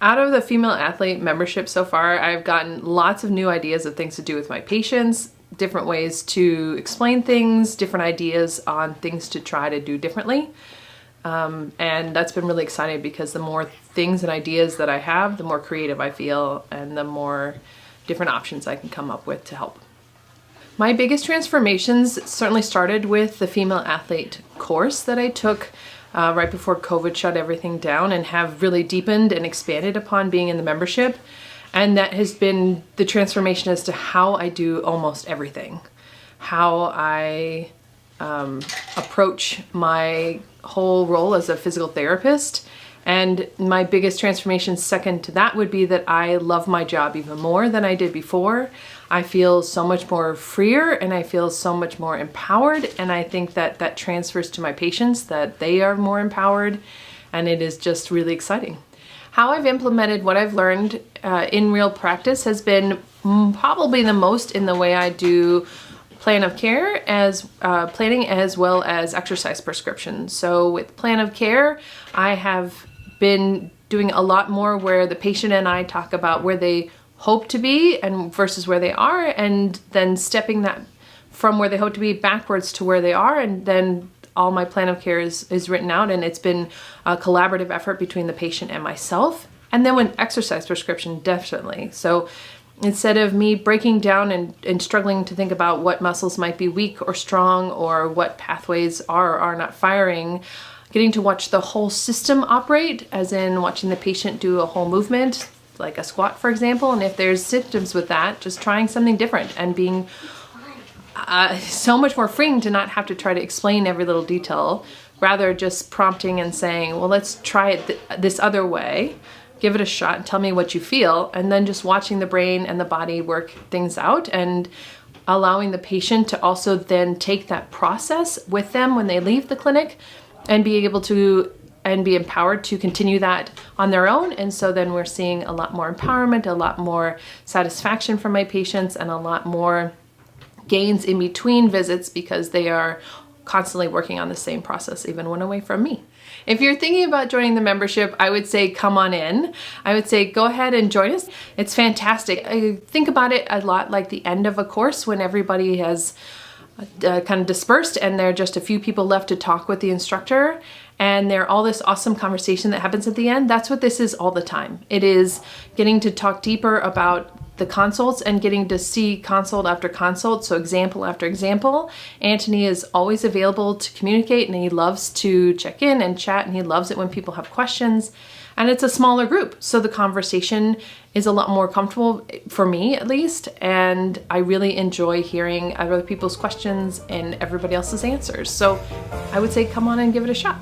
Out of the female athlete membership so far, I've gotten lots of new ideas of things to do with my patients, different ways to explain things, different ideas on things to try to do differently. And that's been really exciting because the more things and ideas that I have, the more creative I feel and the more different options I can come up with to help. My biggest transformations certainly started with the female athlete course that I took right before COVID shut everything down, and have really deepened and expanded upon being in the membership. And that has been the transformation as to how I do almost everything. How I approach my whole role as a physical therapist. And my biggest transformation second to that would be that I love my job even more than I did before. I feel so much more freer and I feel so much more empowered, and I think that that transfers to my patients, that they are more empowered, and it is just really exciting. How I've implemented what I've learned in real practice has been probably the most in the way I do plan of care as planning as well as exercise prescription. So with plan of care, I have been doing a lot more where the patient and I talk about where they hope to be and versus where they are, and then stepping that from where they hope to be backwards to where they are, and then all my plan of care is written out, and it's been a collaborative effort between the patient and myself. And then with exercise prescription, definitely. So instead of me breaking down and struggling to think about what muscles might be weak or strong or what pathways are or are not firing, getting to watch the whole system operate, as in watching the patient do a whole movement, like a squat, for example, and if there's symptoms with that, just trying something different and being so much more freeing to not have to try to explain every little detail, rather just prompting and saying, well, let's try it this other way, give it a shot and tell me what you feel, and then just watching the brain and the body work things out, and allowing the patient to also then take that process with them when they leave the clinic and be able to and be empowered to continue that on their own. And so then we're seeing a lot more empowerment, a lot more satisfaction from my patients, and a lot more gains in between visits because they are constantly working on the same process even when away from me. If you're thinking about joining the membership, I would say come on in. I would say go ahead and join us. It's fantastic. I think about it a lot like the end of a course when everybody has kind of dispersed and there are just a few people left to talk with the instructor, and there all this awesome conversation that happens at the end. That's what this is all the time. It is getting to talk deeper about the consults and getting to see consult after consult, so example after example. Anthony is always available to communicate, and he loves to check in and chat, and he loves it when people have questions. And it's a smaller group, so the conversation is a lot more comfortable, for me at least, and I really enjoy hearing other people's questions and everybody else's answers. So I would say come on and give it a shot.